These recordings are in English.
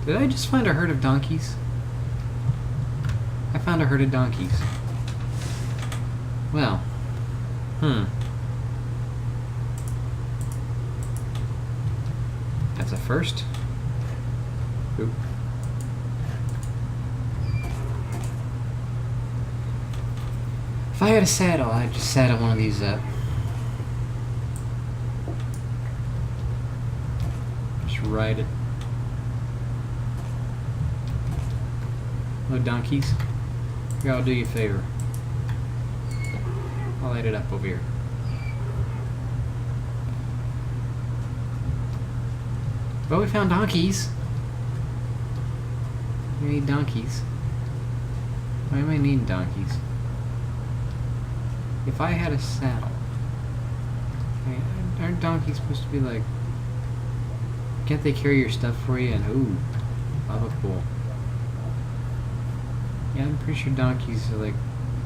Did I just find a herd of donkeys? I found a herd of donkeys. Well. That's a first. Oop. If I had a saddle, I'd just saddle one of these up. Just ride it. Hello, donkeys. Here, I'll do you a favor. I'll light it up over here. Well, we found donkeys. We need donkeys. Why am I needing donkeys? If I had a saddle, I mean, aren't donkeys supposed to be like? Can't they carry your stuff for you? And ooh, lava pool. Yeah, I'm pretty sure donkeys are like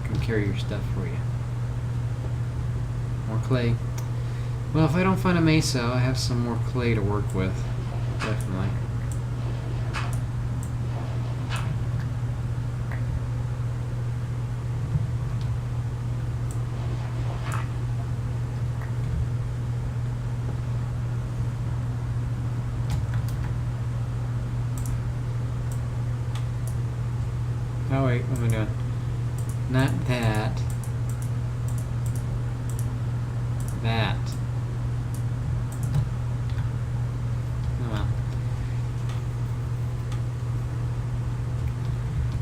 can carry your stuff for you. More clay. Well, if I don't find a mesa, I have some more clay to work with. Definitely. Oh wait, what am I doing? Not that. That. Oh well.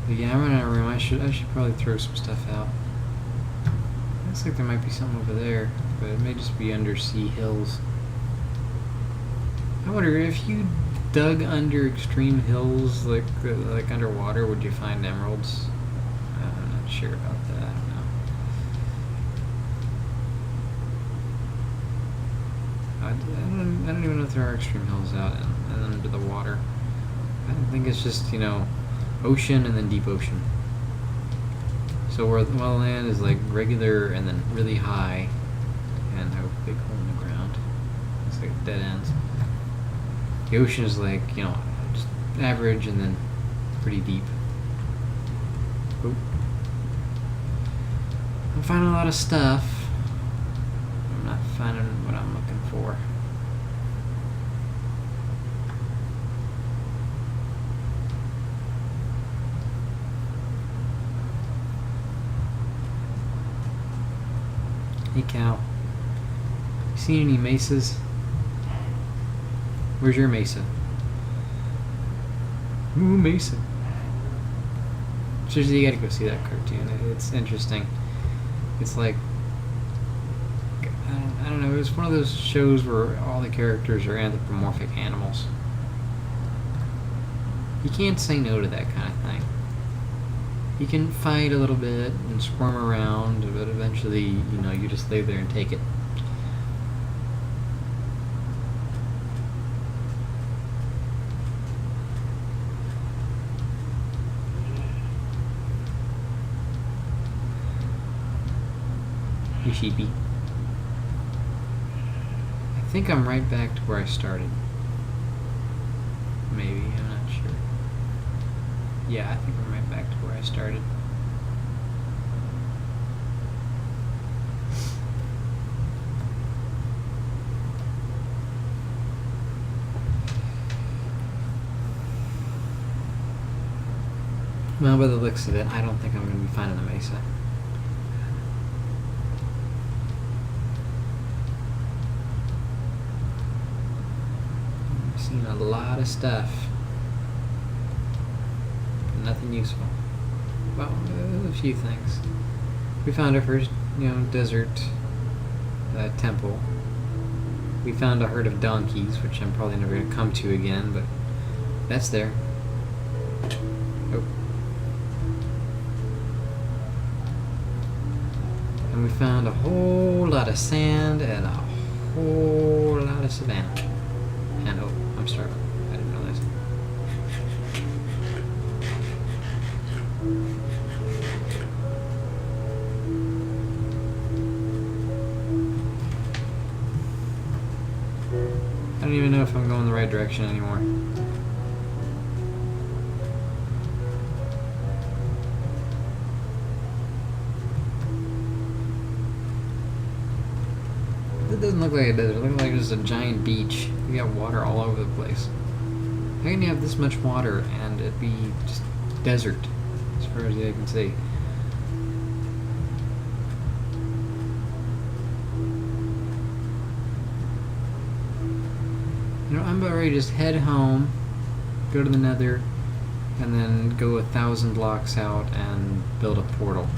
But yeah, I'm running out of room. I should probably throw some stuff out. Looks like there might be something over there, but it may just be undersea hills. I wonder if you dug under extreme hills, like underwater, would you find emeralds? I'm not sure about that. I don't know. I don't even know if there are extreme hills out and under the water. I don't think it's just, you know, ocean and then deep ocean. So where the land is like regular and then really high, and a big hole in the ground. It's like dead ends. The ocean is like, you know, just average and then pretty deep. Oop. I'm finding a lot of stuff. I'm not finding what I'm looking for. Hey cow. You seen any mesas? Where's your mesa? Ooh, mesa. Seriously, you gotta go see that cartoon. It's interesting. It's like, I don't know, it's one of those shows where all the characters are anthropomorphic animals. You can't say no to that kind of thing. You can fight a little bit and squirm around, but eventually, you know, you just lay there and take it. You sheepy. I think I'm right back to where I started. Maybe, I'm not sure. Yeah, I think I'm right back to where I started. Well, by the looks of it, I don't think I'm going to be finding a mesa. I've seen a lot of stuff. Nothing useful. Well, a few things. We found our first, you know, desert temple. We found a herd of donkeys, which I'm probably never going to come to again, but that's there. Oh. And we found a whole lot of sand and a whole lot of savanna. And oh, I'm starving. I didn't realize. I don't even know if I'm going the right direction anymore. doesn't look like a desert. It looks like just a giant beach. You got water all over the place. How can you have this much water and it be just desert, as far as the eye can see? You know, I'm about ready to just head home, go to the Nether, and then go 1,000 blocks out and build a portal.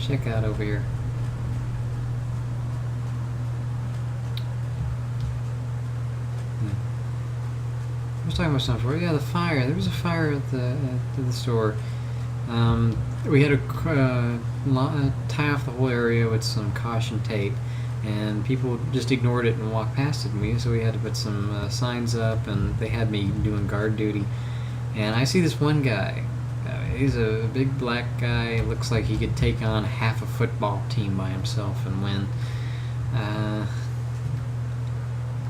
Check out over here. I was talking about something before. Yeah, the fire. There was a fire at the store. We had to tie off the whole area with some caution tape, and people just ignored it and walked past it. So we had to put some signs up, and they had me doing guard duty. And I see this one guy. He's a big black guy. Looks like he could take on half a football team by himself and win.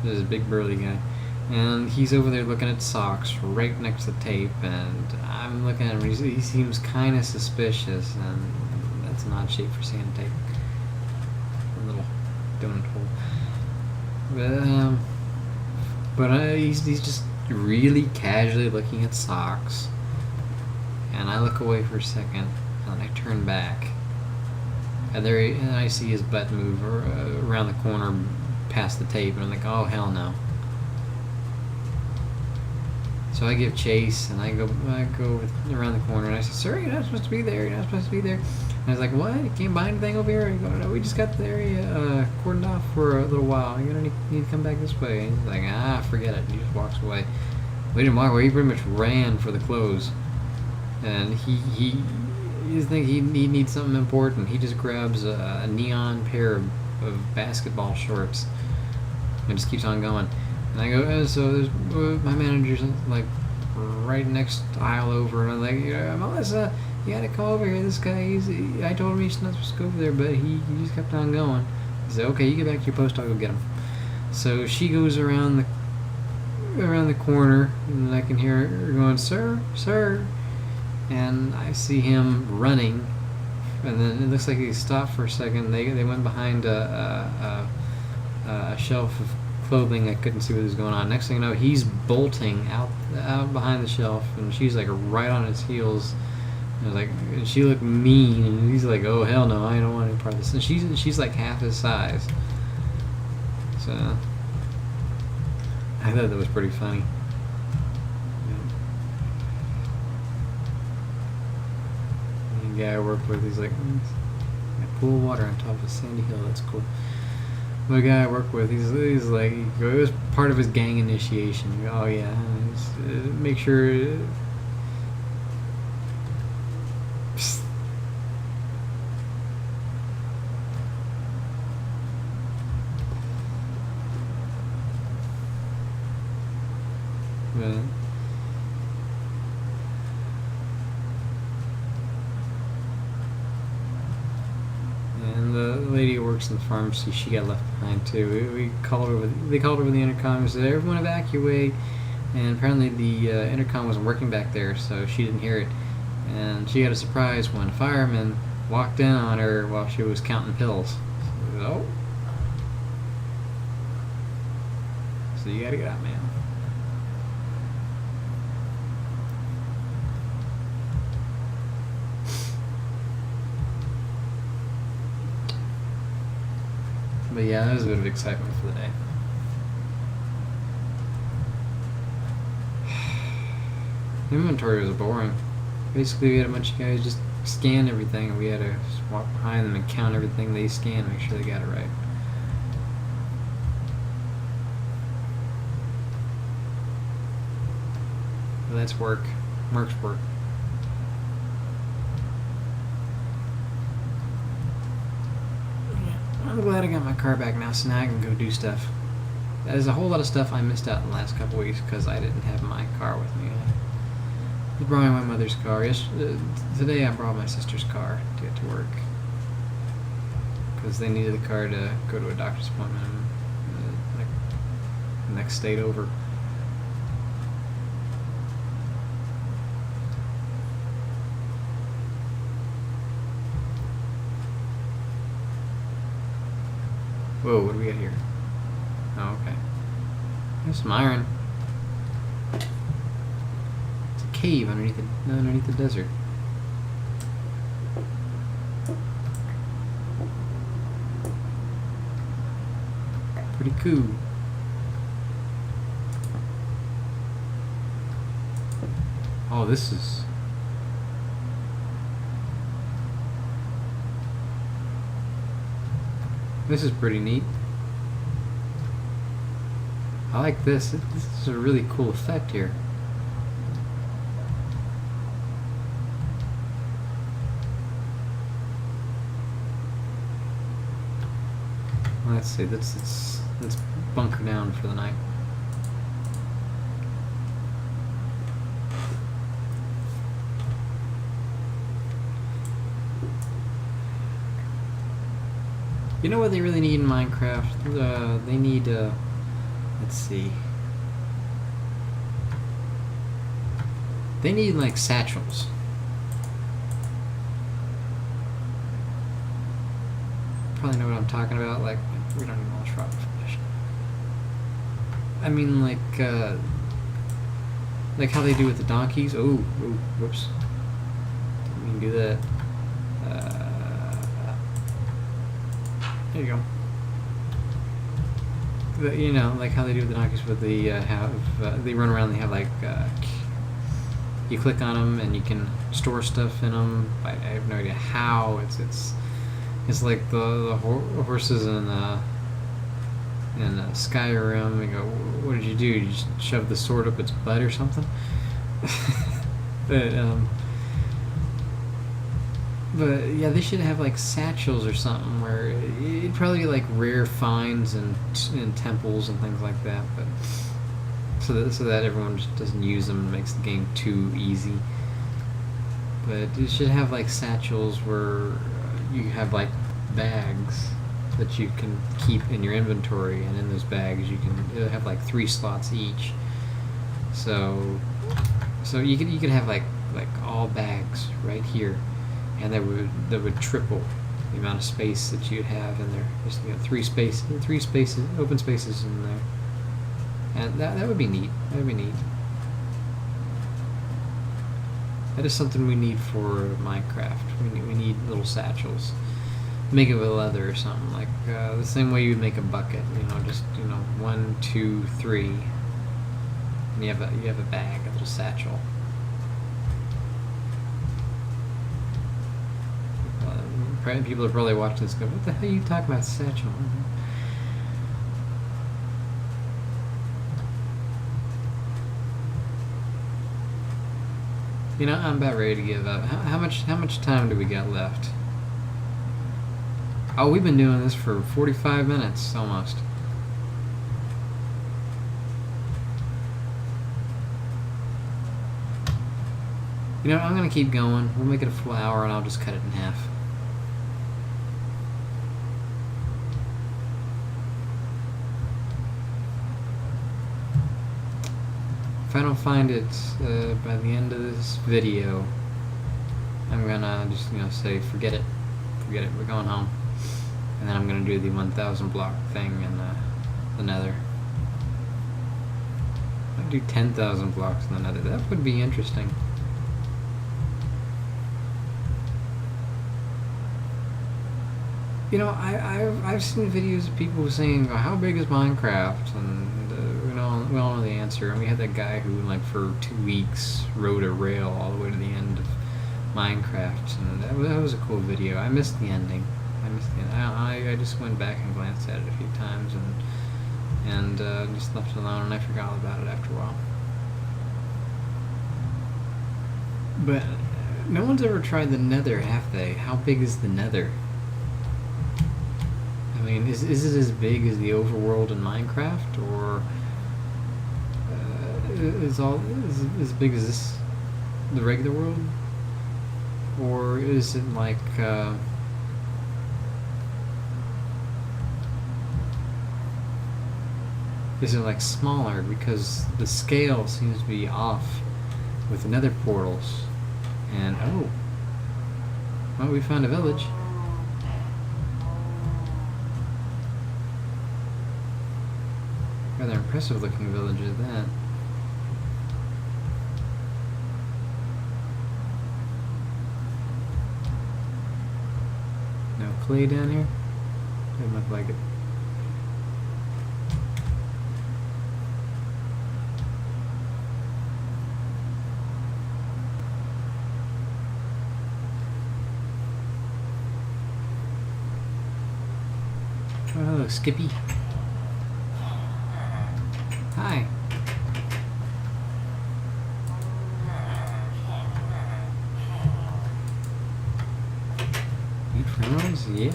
This is a big burly guy. And he's over there looking at socks right next to the tape, and I'm looking at him. He seems kind of suspicious, and that's an odd shape for sand tape. A little donut hole. But he's just really casually looking at socks. And I look away for a second, and then I turn back, and I see his butt move around the corner past the tape, and I'm like, oh hell no. So I give chase, and I go around the corner, and I say, sir, you're not supposed to be there. You're not supposed to be there. And I was like, what? You can't buy anything over here? And he goes, no, we just got the area cordoned off for a little while. You're gonna need to come back this way. And he's like, forget it. And he just walks away. We didn't walk away. He pretty much ran for the clothes. And he needs something important. He just grabs a neon pair of basketball shorts and just keeps on going. And I go, so there's, my manager's like right next aisle over, and I'm like, Melissa, you gotta come over here. This guy, I told him he's not supposed to go over there, but he just kept on going. He said, okay, you get back to your post, I'll go get him. So she goes around the corner, and I can hear her going, sir, sir. And I see him running, and then it looks like he stopped for a second. They went behind a shelf of clothing. I couldn't see what was going on. Next thing you know, he's bolting out behind the shelf, and she's like right on his heels. And she looked mean, and he's like, oh hell no, I don't want any part of this. And she's like half his size. So I thought that was pretty funny. The guy I work with, he's like, pool water on top of a sandy hill, that's cool. The guy I work with, he's like, it was part of his gang initiation. Oh yeah, make sure. But and the lady who works in the pharmacy, she got left behind too. They called over the intercom and said, everyone evacuate. And apparently the intercom wasn't working back there, so she didn't hear it. And she got a surprise when a fireman walked in on her while she was counting pills. So, so you gotta get out, man. But yeah, that was a bit of excitement for the day. The inventory was boring. Basically, we had a bunch of guys just scan everything, and we had to just walk behind them and count everything they scanned, make sure they got it right. But that's work. Work's work. I'm glad I got my car back now, so now I can go do stuff. There's a whole lot of stuff I missed out in the last couple weeks because I didn't have my car with me. I was borrowing my mother's car. Today I borrowed my sister's car to get to work because they needed the car to go to a doctor's appointment in the next state over. Whoa, what do we got here? Oh, okay. There's some iron. It's a cave underneath the desert. Pretty cool. Oh, this is... This is pretty neat. I like this. This is a really cool effect here. Let's see. Let's bunker down for the night. You know what they really need in Minecraft? They need, let's see. They need, like, satchels. Probably know what I'm talking about. Like, we don't even know what's wrong with fish. I mean, like how they do with the donkeys. Oh, whoops. Didn't mean to do that. There you go. You know, like how they do with the donkeys, with the they run around. They have like you click on them and you can store stuff in them. I have no idea how. It's like the horses in Skyrim. You go, what did you do? You just shove the sword up its butt or something? But yeah, they should have like satchels or something where it'd probably be like rare finds and temples and things like that. But so that everyone just doesn't use them and makes the game too easy. But you should have like satchels where you have like bags that you can keep in your inventory, and in those bags you can have like 3 slots each. So you could have like all bags right here. And that would triple the amount of space that you'd have in there. Just 3 spaces, open spaces in there, and that would be neat. That would be neat. That is something we need for Minecraft. We need little satchels. Make it with leather or something, like the same way you would make a bucket. Just 1, 2, 3, and you have a bag, a little satchel. People are probably watching this go, what the hell are you talking about, satchel? I'm about ready to give up. How much time do we got left? Oh, we've been doing this for 45 minutes almost. I'm gonna keep going. We'll make it a full hour and I'll just cut it in half. If I don't find it by the end of this video, I'm gonna just say forget it, we're going home, and then I'm gonna do the 1,000 block thing in the Nether. I'd do 10,000 blocks in the Nether. That would be interesting. I've seen videos of people saying, how big is Minecraft, and we all know the answer. And we had that guy who, for 2 weeks, rode a rail all the way to the end of Minecraft, and that was a cool video. I missed the ending. I just went back and glanced at it a few times, and just left it alone, and I forgot all about it after a while. But no one's ever tried the Nether, have they? How big is the Nether? I mean, is it as big as the overworld in Minecraft, or is as big as this, the regular world, or is it like is it like smaller, because the scale seems to be off with the nether portals? And oh, well, we found a village. Rather impressive looking village at that. No clay down here? Doesn't look like it. Oh, hello, Skippy. Hi. Need for emeralds? Yeah.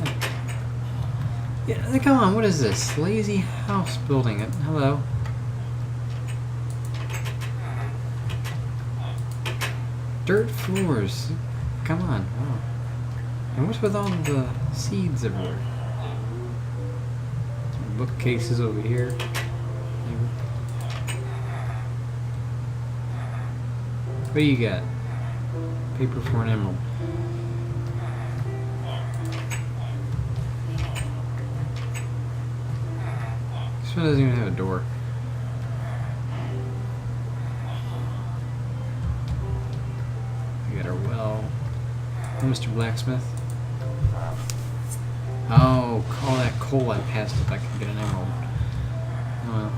Yeah, come on, what is this? Lazy house building it. Hello. Dirt floors. Come on. Oh. And what's with all the seeds everywhere? Bookcases over here. What do you got? Paper for an emerald. This one doesn't even have a door. We got our well. Mr. Blacksmith. Oh, all that coal I passed if I could get an emerald. Oh well.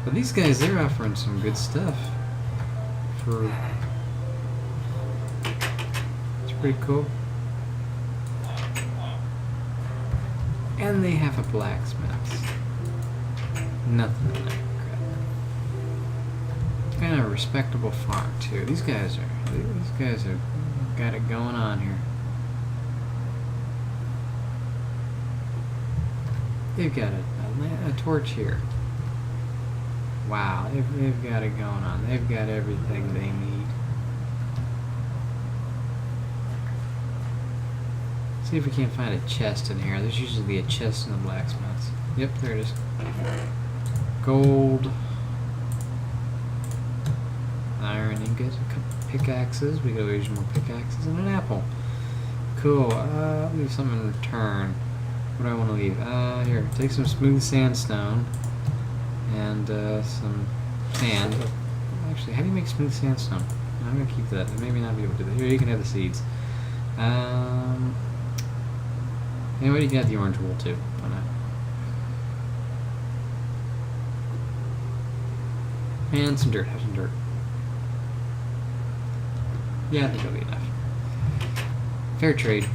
But these guys, they're offering some good stuff. It's pretty cool. And they have a blacksmith. Nothing in there. Crap. And a respectable farm too. These guys are got it going on here. They've got a torch here. Wow, they've got it going on. They've got everything they need. See if we can't find a chest in here. There's usually a chest in the blacksmiths. Yep, there it is. Gold. Iron ingot. A couple pickaxes. We gotta use more pickaxes and an apple. Cool. I'll leave something in return. What do I want to leave? Here, take some smooth sandstone and some sand. Actually, how do you make smooth sandstone? I'm gonna keep that. I maybe not be able to do that. Here, you can have the seeds. Anybody you can have the orange wool too. Why not? And some dirt. Have some dirt. Yeah, I think that'll be enough. Fair trade.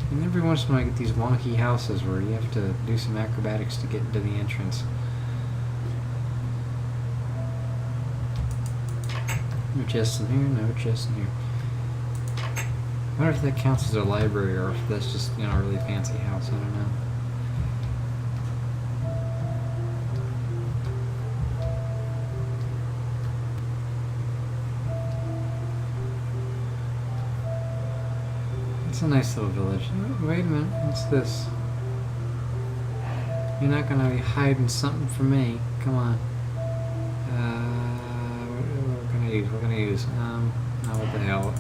And every once in a while I get these wonky houses where you have to do some acrobatics to get into the entrance. No chests in here, no chests in here. I wonder if that counts as a library or if that's just, a really fancy house, I don't know. It's a nice little village. Oh, wait a minute, what's this? You're not gonna be hiding something from me. Come on. What we're gonna use? Oh, what the hell?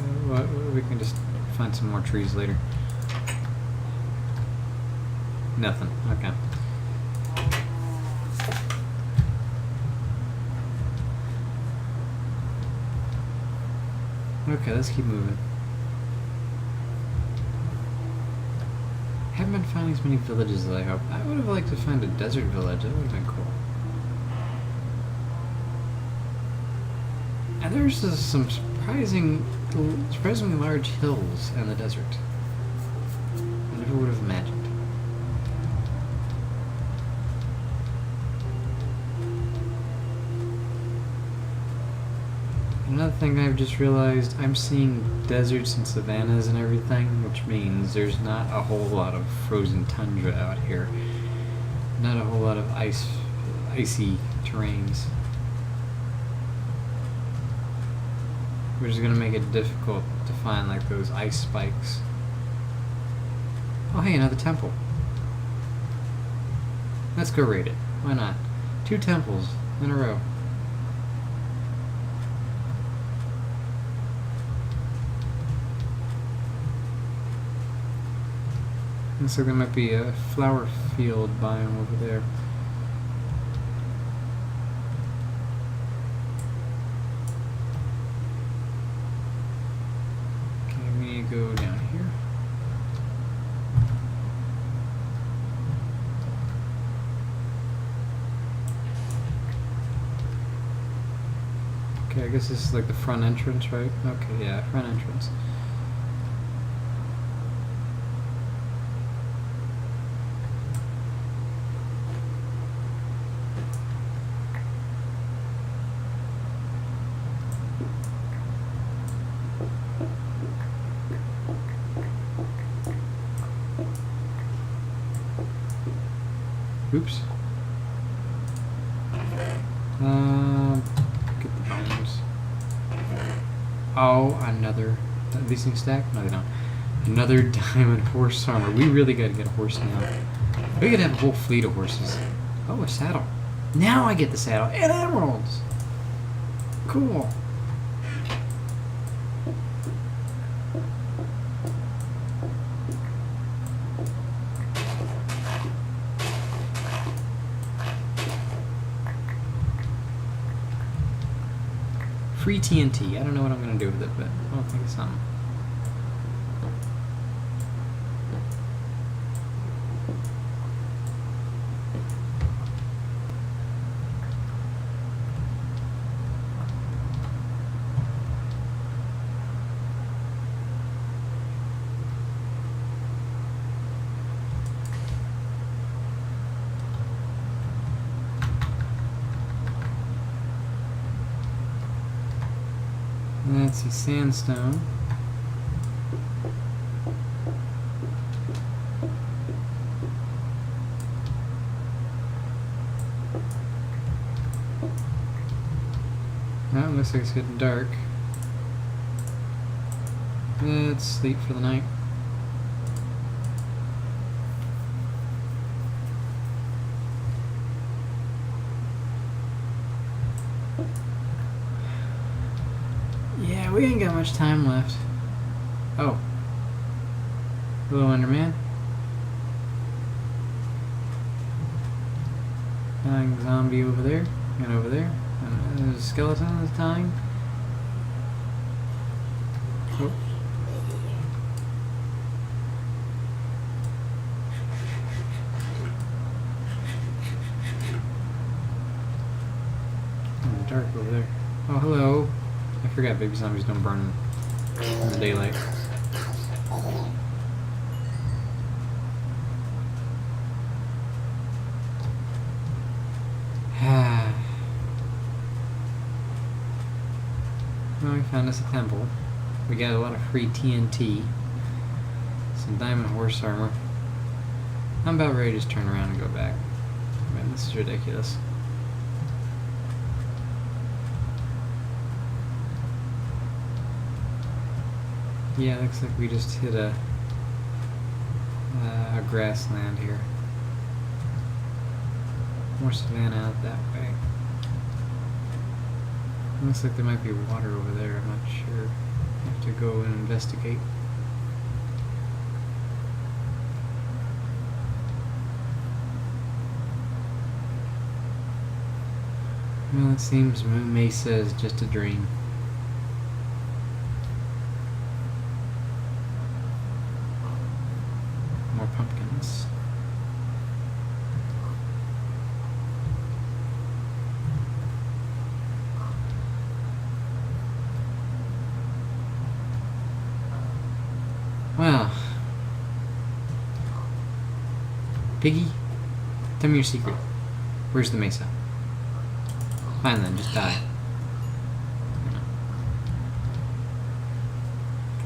We can just find some more trees later. Nothing. Okay. Okay, let's keep moving. Haven't been finding as many villages as I hoped. I would have liked to find a desert village. That would have been cool. And there's some surprisingly large hills in the desert. I never would have imagined. Another thing I've just realized, I'm seeing deserts and savannas and everything, which means there's not a whole lot of frozen tundra out here. Not a whole lot of icy terrains. Which is going to make it difficult to find like those ice spikes. Oh hey, another temple. Let's go raid it. Why not? 2 temples in a row. Looks like there might be a flower field biome over there. Okay, we need to go down here. Okay, I guess this is like the front entrance, right? Okay, yeah, front entrance. Oops. Get the bones. Oh, another. These things stack? No, they don't. Another diamond horse armor. We really gotta get a horse now. We could have a whole fleet of horses. Oh, a saddle. Now I get the saddle and emeralds. Cool. Free TNT. I don't know what I'm going to do with it, but I'll think of something. Let's see, sandstone. Oh, looks like it's getting dark. Let's sleep for the night. Yeah, we ain't got much time left. Oh. Hello, Enderman. Dying zombie over there. And over there. And there's a skeleton that's dying. Oh. Oh, dark over there. Oh, hello. I forgot baby zombies don't burn in the daylight. Well, we found us a temple. We got a lot of free TNT. Some diamond horse armor. I'm about ready to just turn around and go back. Man, this is ridiculous. Yeah, looks like we just hit a grassland here. More savanna out that way. Looks like there might be water over there, I'm not sure. Have to go and investigate. Well, it seems Moon Mesa is just a dream. More pumpkins. Well, Piggy, tell me your secret. Where's the mesa? Fine then, just die.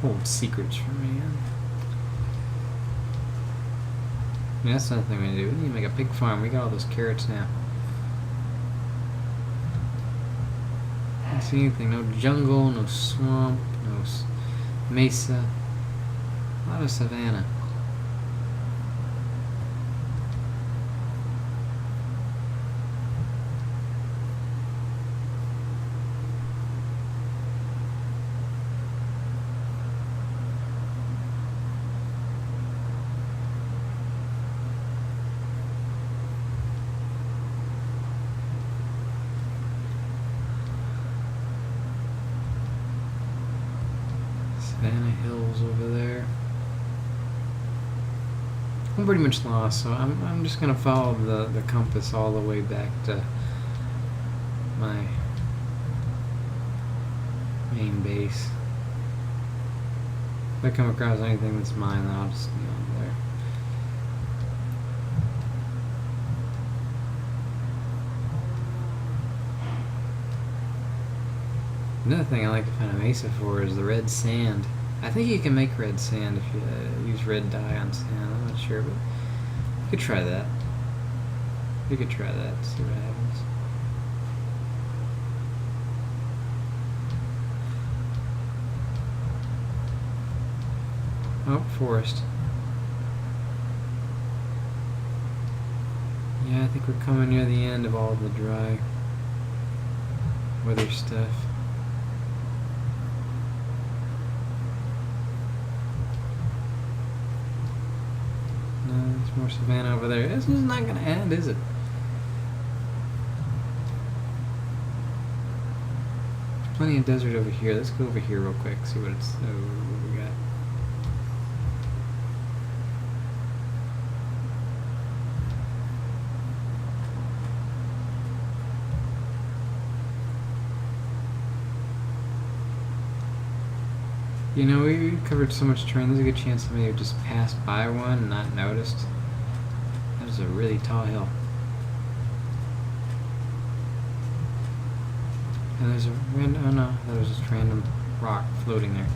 hold secrets from me. I mean, that's another thing we need to do. We need to make a pig farm. We got all those carrots now. I don't see anything. No jungle, no swamp, no mesa. A lot of savanna. Savannah Hills over there. I'm pretty much lost, so I'm just gonna follow the compass all the way back to my main base. If I come across anything that's mine, then I'll just over there. Another thing I like to find a mesa for is the red sand. I think you can make red sand if you use red dye on sand. I'm not sure, but you could try that. You could try that, see what happens. Oh, forest. Yeah, I think we're coming near the end of all the dry weather stuff. There's more savanna over there. This is not going to end, is it? There's plenty of desert over here. Let's go over here real quick, see what what we got. You know, we covered so much terrain, there's a good chance somebody have just passed by one and not noticed. That was a really tall hill. And there's a random, oh no, that was just random rock floating there.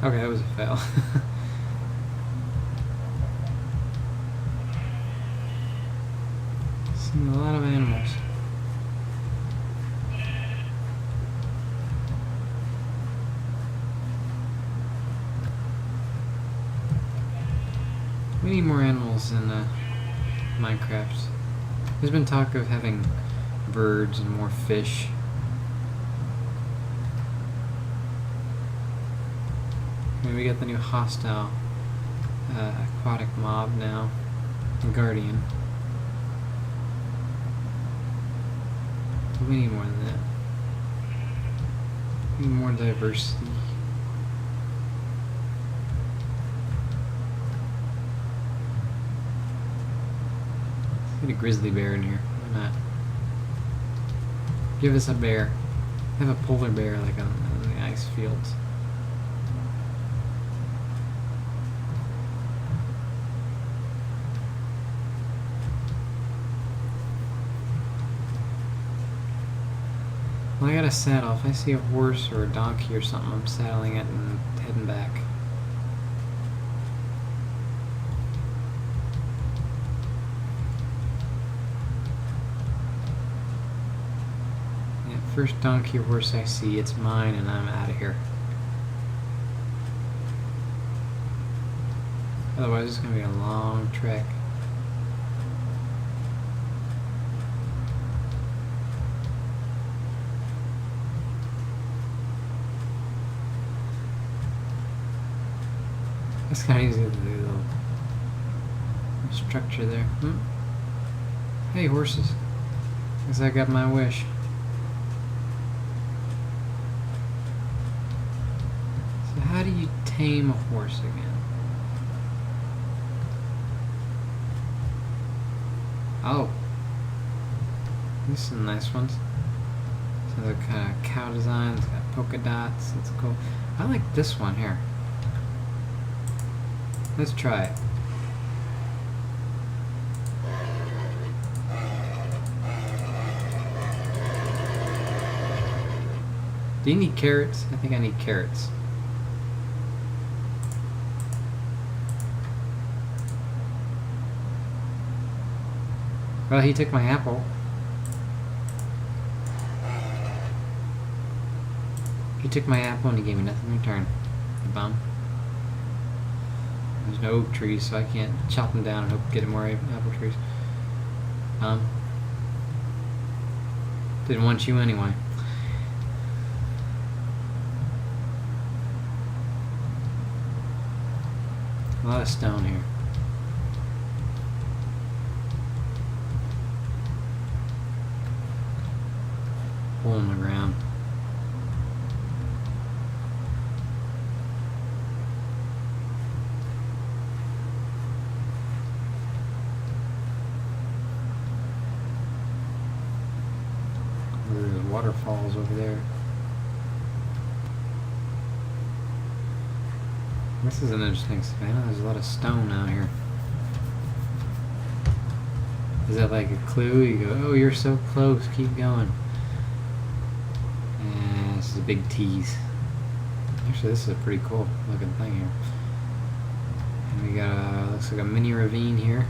Okay, that was a fail. Seeing a lot of animals. We need more animals in Minecraft. There's been talk of having birds and more fish. We got the new hostile aquatic mob now, the Guardian. But we need more than that. We need more diversity. Let's get a grizzly bear in here. Why not? Give us a bear. Have a polar bear like on the ice fields. Well, I got a saddle. If I see a horse or a donkey or something, I'm saddling it and heading back. Yeah, first donkey or horse I see, it's mine and I'm out of here. Otherwise, it's going to be a long trek. That's kind of easy to do, little structure there. Hey, horses. Guess I got my wish. So how do you tame a horse again? Oh. These are some nice ones. So they're kind of cow design. It's got polka dots. That's cool. I like this one here. Let's try it. Do you need carrots? I think I need carrots. Well, he took my apple. He took my apple and he gave me nothing in return. The bum. There's no oak trees, so I can't chop them down and hope to get more apple trees. Didn't want you anyway. A lot of stone here. Hole in the ground. There's waterfalls over there. This is an interesting savannah. There's a lot of stone out here. Is that like a clue? You go, oh, you're so close, keep going. And this is a big tease. Actually, this is a pretty cool looking thing here. And we got a, looks like a mini ravine here.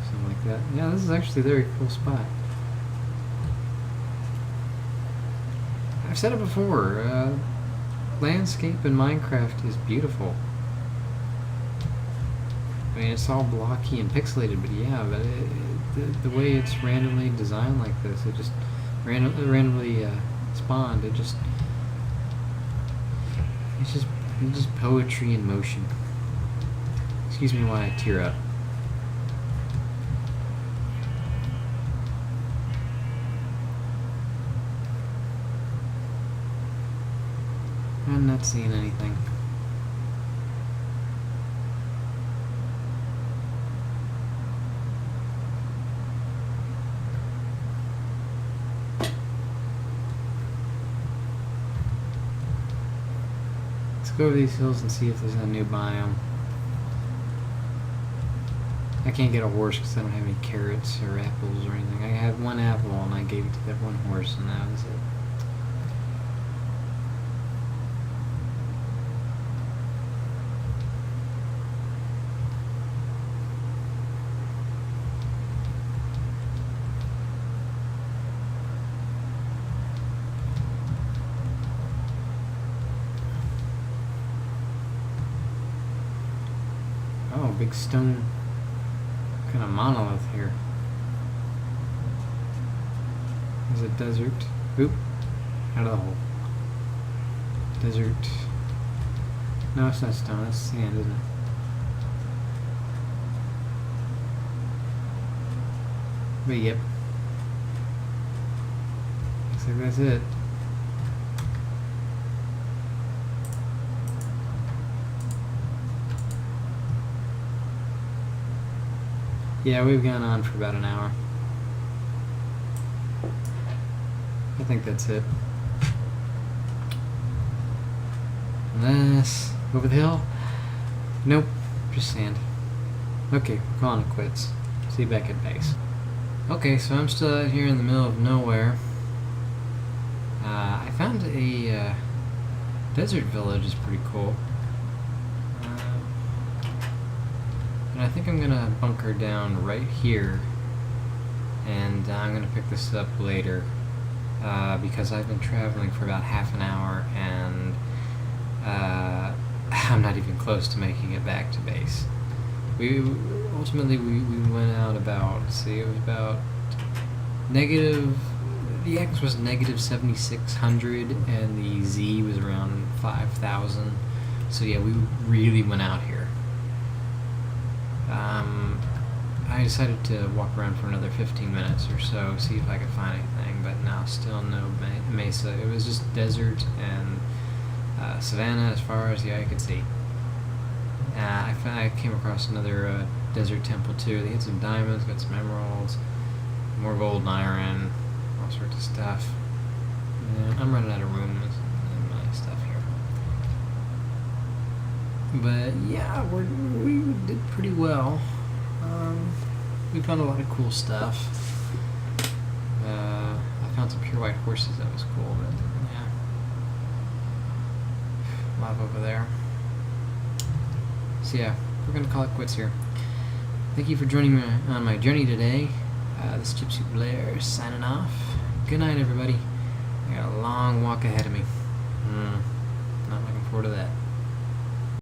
Something like that. Yeah, this is actually a very cool spot. I've said it before, landscape in Minecraft is beautiful. I mean, it's all blocky and pixelated, but yeah, but the way it's randomly designed like this, it just randomly spawned. It's just poetry in motion. Excuse me while I tear up. I'm not seeing anything. Let's go over these hills and see if there's a new biome. I can't get a horse because I don't have any carrots or apples or anything. I had one apple and I gave it to that one horse and that was it. Oh, big stone kind of monolith here. There's a desert. Oop, out of the hole. Desert. No, it's not stone, that's sand, isn't it? But yep. Looks like that's it. Yeah, we've gone on for about an hour. I think that's it. Unless over the hill? Nope, just sand. Okay, we're calling it quits. See you back at base. Okay, so I'm still out here in the middle of nowhere. I found a desert village is pretty cool. And I think I'm gonna bunker down right here, and I'm gonna pick this up later because I've been traveling for about half an hour and I'm not even close to making it back to base. We went out about, let's see, it was about the X was negative 7,600 and the Z was around 5,000. So yeah, we really went out here. I decided to walk around for another 15 minutes or so, see if I could find anything, but no, still no mesa. It was just desert and savanna as far as the eye could see. I came across another desert temple too. They had some diamonds, got some emeralds, more gold and iron, all sorts of stuff. And I'm running out of room in my stuff here. But yeah, we did pretty well. We found a lot of cool stuff. I found some pure white horses, that was cool, but yeah. Lava over there. So yeah, we're gonna call it quits here. Thank you for joining me on my journey today. This is Gypsy Blair signing off. Good night, everybody. I got a long walk ahead of me. Not looking forward to that.